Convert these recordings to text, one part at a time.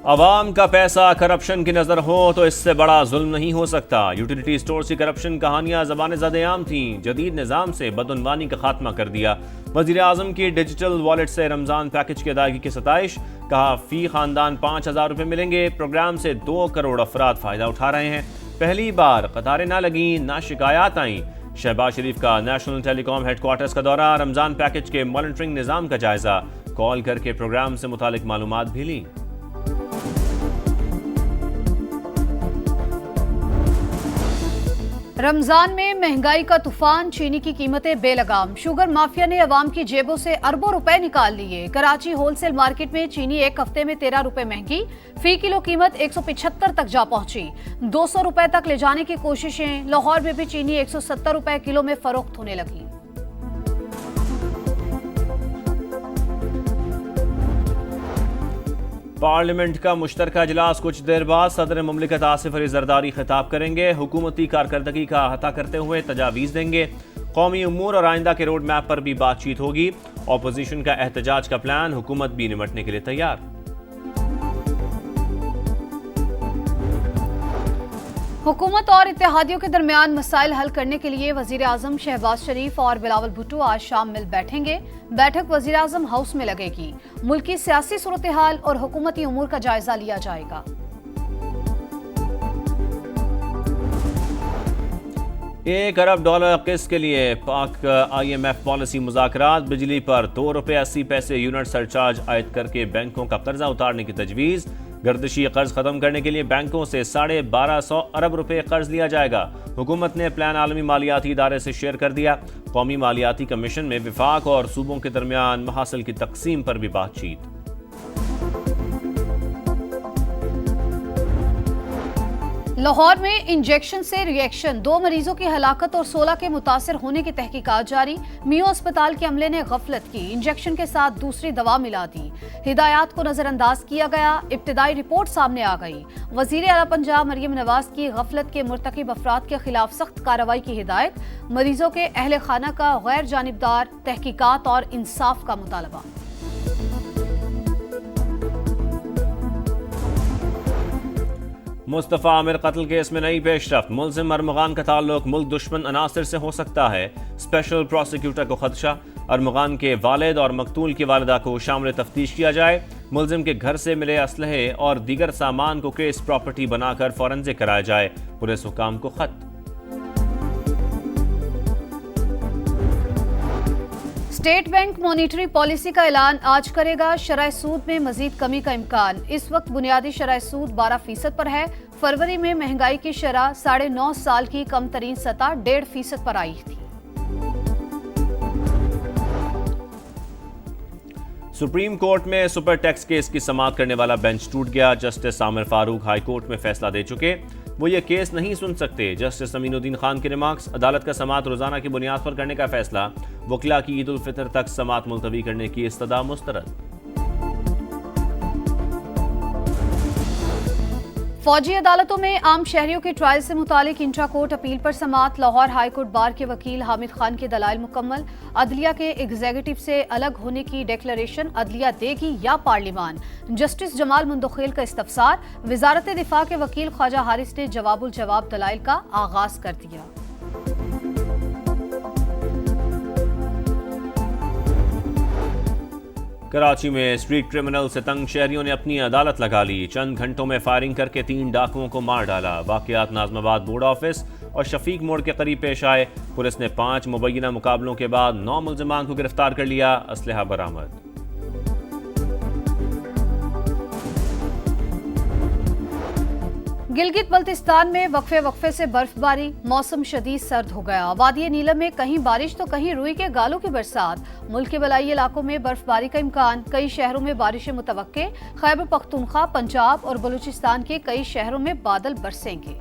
अवाम का पैसा करप्शन की नजर हो तो इससे बड़ा जुल्म नहीं हो सकता। यूटिलिटी स्टोर की करप्शन कहानियां ज़बाने ज़द-ए-आम थीं। जदीद निज़ाम से बदउनवानी का खात्मा कर दिया। वज़ीर आज़म की डिजिटल वॉलेट से रमज़ान पैकेज की अदायगी की सताइश। कहा फी खानदान 5,000 रुपये मिलेंगे। प्रोग्राम से 2 करोड़ अफराद फ़ायदा उठा रहे हैं। पहली बार कतारें ना लगी, ना शिकायत आई। शहबाज शरीफ का नेशनल टेलीकॉम हेडक्वार्टर्स का दौरा। रमज़ान पैकेज के मॉनिटरिंग निज़ाम का जायजा। कॉल करके प्रोग्राम से मुतालिक मालूमात भी ली। रमजान में महंगाई का तूफान, चीनी की कीमतें बेलगाम। शुगर माफिया ने अवाम की जेबों से अरबों रुपए निकाल लिए। कराची होलसेल मार्केट में चीनी एक हफ्ते में 13 रुपए महंगी। फी किलो कीमत 175 तक जा पहुंची। 200 रुपए तक ले जाने की कोशिशें। लाहौर में भी चीनी 170 रुपए किलो में फरोख्त होने लगी। पार्लियामेंट का मुश्तरका इजलास कुछ देर बाद सदर मुमलिकत आसिफ अली जरदारी खिताब करेंगे। हुकूमती कारकर्दगी का अहाता करते हुए तजावीज़ देंगे। कौमी उमूर और आइंदा के रोड मैप पर भी बातचीत होगी। अपोजिशन का एहतजाज का प्लान, हुकूमत भी निमटने के लिए तैयार। हुकूमत और इत्तेहादियों के दरमियान मसाइल हल करने के लिए वजीर आजम शहबाज शरीफ और बिलावल भुट्टो आज शाम मिल बैठेंगे। बैठक वजीर आजम हाउस में लगेगी। मुल्की सियासी सूरत हाल और हुकूमती उमूर का जायजा लिया जाएगा। $1 अरब किस्त के लिए पाक IMF पॉलिसी मुज़ाकरात। बिजली पर ₹2.80 यूनिट सरचार्ज आयद करके बैंकों का कर्जा उतारने की तजवीज़। गर्दिशी कर्ज खत्म करने के लिए बैंकों से 1250 अरब रुपए कर्ज लिया जाएगा। हुकूमत ने प्लान आलमी मालियाती इदारे से शेयर कर दिया। कौमी मालियाती कमीशन में विफाक और सूबों के दरमियान महासिल की तकसीम पर भी बातचीत। लाहौर में इंजेक्शन से रिएक्शन, 2 मरीजों की हलाकत और 16 के मुतासर होने की तहकीकात जारी। मियो अस्पताल के अमले ने गफलत की, इंजेक्शन के साथ दूसरी दवा मिला दी। हिदायत को नजरअंदाज किया गया। इब्तिदाई रिपोर्ट सामने आ गई। वजीर आला पंजाब मरियम नवाज की गफलत के मुर्तकिब अफराद के खिलाफ सख्त कार्रवाई की हिदायत। मरीजों के अहले खाना का गैर जानिबदार तहकीकात और इंसाफ का मुतालबा। मुस्तफ़ा आमिर कत्ल केस में नई पेशरफ्त। मुलजिम अरमगान का ताल्लुक मुल्क दुश्मन अनासर से हो सकता है। स्पेशल प्रोसिक्यूटर को खदशा। अरमगान के वालिद और मकतूल की वालिदा को शामिल तफ्तीश किया जाए। मुलजिम के घर से मिले असलहे और दीगर सामान को केस प्रॉपर्टी बनाकर फॉरेंसिक कराया जाए। पुलिस हुकाम को खत। स्टेट बैंक मॉनिटरी पॉलिसी का ऐलान आज करेगा। शरह सूद में मजीद कमी का इम्कान। इस वक्त बुनियादी शरह सूद 12% पर है। फरवरी में महंगाई की शरह 9.5 साल की कम तरीन सतह 1.5% पर आई थी। सुप्रीम कोर्ट में सुपर टैक्स केस की समाअत करने वाला बेंच टूट गया। Justice Aamir Farooq high court में फैसला दे चुके, वो ये केस नहीं सुन सकते। जस्टिस अमीनुद्दीन खान के रिमार्क्स। अदालत का समाअत रोजाना की बुनियाद पर करने का फैसला। वकीला की ईद उल फितर तक समाअत मुलतवी करने की इस्तदा मुस्तरद। फौजी अदालतों में आम शहरियों के ट्रायल से मुतालिक इंट्रा कोर्ट अपील पर समाअत। लाहौर हाई कोर्ट बार के वकील हामिद खान के दलाइल मुकम्मल। अदलिया के एग्जीक्यूटिव से अलग होने की डिक्लेरेशन अदलिया देगी या पार्लिमान। जस्टिस जमाल मुंदखेल का इस्तफसार। वजारत दिफा के वकील ख्वाजा हारिस ने जवाबुल जवाब दलाइल का आगाज कर दिया। कराची में स्ट्रीट क्रिमिनल से तंग शहरियों ने अपनी अदालत लगा ली। चंद घंटों में फायरिंग करके 3 डाकुओं को मार डाला। वाकयात नाजमाबाद बोर्ड ऑफिस और शफीक मोड़ के करीब पेश आए। पुलिस ने 5 मुबैना मुकाबलों के बाद 9 मुल्जिमान को गिरफ्तार कर लिया। असलहा बरामद। गिलगित बल्तिस्तान में वक्फे से बर्फबारी। मौसम शदीद सर्द हो गया। वादी नीलम में कहीं बारिश तो कहीं रुई के गालों की बरसात। मुल्क के बलाई इलाकों में बर्फबारी का इम्कान। कई शहरों में बारिशें मुतवक्के। खैबर पख्तूनख्वा, पंजाब और बलूचिस्तान के कई शहरों में बादल बरसेंगे।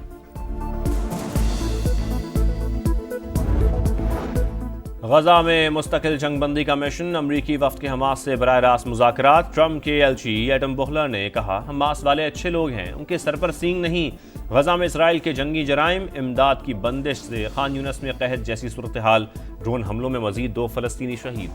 गजा में मुस्तकिल जंगबंदी का मिशन। अमरीकी वफ्द के हमास से बराह रास्त मुज़ाकरात। ट्रंप के एलची एडम बोहलर ने कहा, हमास वाले अच्छे लोग हैं, उनके सर पर सींग नहीं। गजा में इसराइल के जंगी जराइम। इमदाद की बंदिश से खान यूनिस में कहत जैसी सूरत हाल। ड्रोन हमलों में मजीद 2 फलस्तीनी शहीद।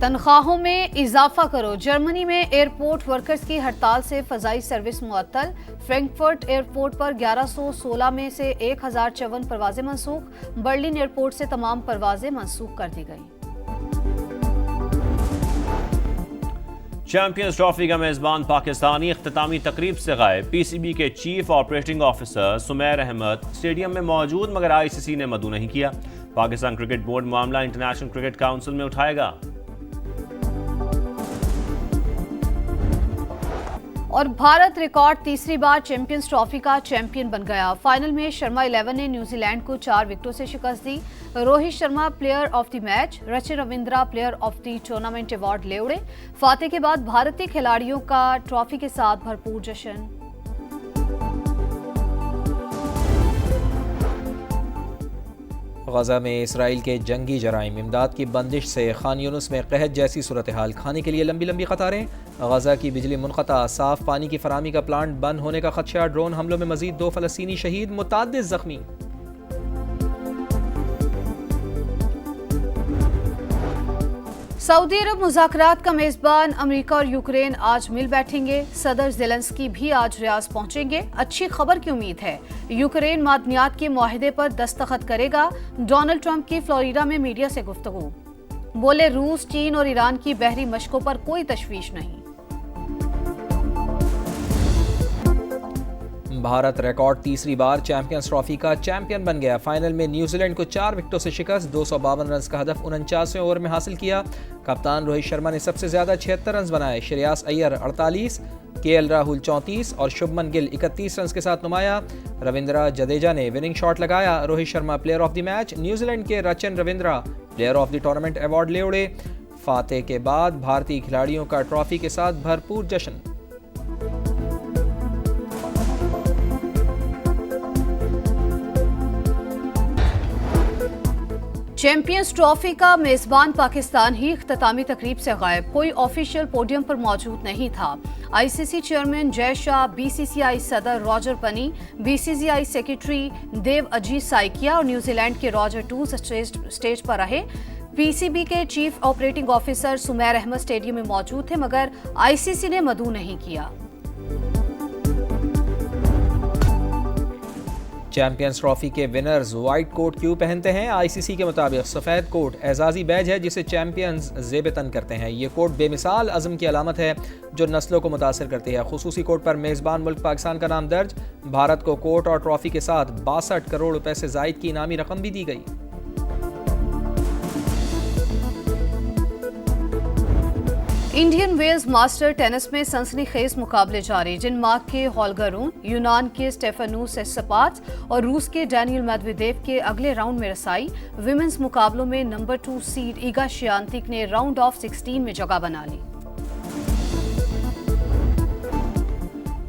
तनख्वाहों में इजाफा करो। जर्मनी में एयरपोर्ट वर्कर्स की हड़ताल से फजाई सर्विस मुअत्तल। फ्रैंकफर्ट एयरपोर्ट पर 1116 में से 1054 परवाजें मनसूख। बर्लिन एयरपोर्ट से तमाम परवाजें मनसूख कर दी गई। चैंपियंस ट्रॉफी का मेजबान पाकिस्तानी इख्तितामी तकरीब से गायब। पीसीबी के chief operating officer Sumair Ahmad stadium में मौजूद, मगर आईसीसी ने मदू नहीं किया। पाकिस्तान क्रिकेट बोर्ड मामला इंटरनेशनल क्रिकेट काउंसिल में उठाएगा। और भारत रिकॉर्ड तीसरी बार चैंपियंस ट्रॉफी का चैंपियन बन गया। फाइनल में शर्मा 11 ने न्यूजीलैंड को 4 विकेटों से शिकस्त दी। Rohit Sharma player of the match, Rachin Ravindra player of the tournament award ले उड़े। फातह के बाद भारतीय खिलाड़ियों का ट्रॉफी के साथ भरपूर जश्न। गजा में इसराइल के जंगी जराइम, इमदाद की बंदिश से खान यूनुस में कहत जैसी सूरत हाल। खाने के लिए लंबी लंबी कतारें। गजा की बिजली मुनक़ता, साफ पानी की फराहमी का प्लांट बंद होने का खदशा। ड्रोन हमलों में मजीद 2 फ़लस्तीनी शहीद, मुतअद्दिद जख्मी। सऊदी अरब मुज़ाकरात का मेजबान अमेरिका और यूक्रेन आज मिल बैठेंगे। सदर ज़ेलेंस्की भी आज रियाज पहुंचेंगे। अच्छी खबर की उम्मीद है। यूक्रेन मादनियात के मुआहदे पर दस्तखत करेगा। डोनाल्ड ट्रंप की फ्लोरिडा में मीडिया से गुफ्तगू। बोले, रूस, चीन और ईरान की बहरी मशकों पर कोई तशवीश नहीं। भारत रिकॉर्ड तीसरी बार चैंपियंस ट्रॉफी का चैंपियन बन गया। फाइनल में न्यूजीलैंड को 4 विकेटों से शिकस्त। 252 रन का हदफ 49वें ओवर में हासिल किया। कप्तान रोहित शर्मा ने सबसे ज्यादा 76 रन बनाए। श्रेयास अय्यर 48, केएल राहुल 34 और शुभमन गिल 31 रन के साथ नुमाया। रविंद्रा जडेजा ने विनिंग शॉट लगाया। Rohit Sharma player of the match. New Zealand के Rachin Ravindra player of the tournament award ले उड़े। फातह के बाद भारतीय खिलाड़ियों का ट्रॉफी के साथ भरपूर जश्न। चैंपियंस ट्रॉफी का मेजबान पाकिस्तान ही इख्तितामी तकरीब से गायब। कोई ऑफिशियल पोडियम पर मौजूद नहीं था। ICC chairman Jay Shah, BCCI सदर रॉजर पनी, बीसीसीआई सेक्रेटरी देव अजीत साइकिया और न्यूजीलैंड के रॉजर टूस स्टेज पर रहे। पीसीबी के chief operating officer Sumair Ahmad stadium में मौजूद थे, मगर आईसीसी ने मदू नहीं किया। चैंपियंस ट्रॉफी के विनर्स व्हाइट कोट क्यों पहनते हैं? आईसीसी के मुताबिक सफ़ेद कोट एजाज़ी बैज है जिसे चैंपियंस ज़ेब-ए-तन करते हैं। ये कोट बेमिसाल अज़म की अलामत है जो नस्लों को मुतासर करती है। खुसूसी कोट पर मेज़बान मुल्क पाकिस्तान का नाम दर्ज। भारत को कोट और ट्रॉफी के साथ 62 करोड़ रुपए से ज़ायद की इनामी रकम भी दी गई। इंडियन वेल्स मास्टर टेनिस में सनसनीखेज मुकाबले जारी। डेनमार्क के होल्गर रून, यूनान के स्टेफानोस सित्सिपास और रूस के डैनियल मेदवेदेव के अगले राउंड में रसाई। विमेंस मुकाबलों में नंबर 2 सीड ईगा श्यानतिक ने राउंड ऑफ 16 में जगह बना ली।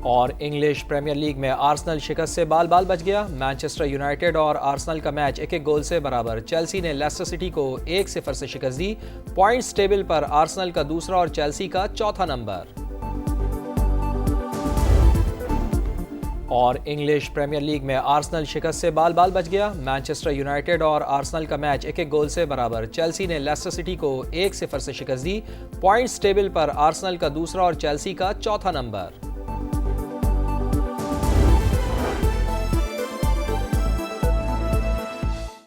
और इंग्लिश प्रीमियर लीग में आर्सेनल शिकस्त से बाल बाल बच गया। मैनचेस्टर यूनाइटेड और आर्सेनल का मैच 1-1 गोल से बराबर। चेल्सी ने लेस्टर सिटी को 1-0 से शिकस्त दी। पॉइंट्स टेबल पर आर्सेनल का दूसरा और चेल्सी का चौथा नंबर। और इंग्लिश प्रीमियर लीग में आर्सेनल शिकस्त से बाल बाल बच गया। मैनचेस्टर यूनाइटेड और आर्सेनल का मैच 1-1 गोल से बराबर। चेल्सी ने लेस्टर सिटी को 1-0 से शिकस्त दी। पॉइंट्स टेबल पर आर्सेनल का दूसरा और चेल्सी का चौथा नंबर।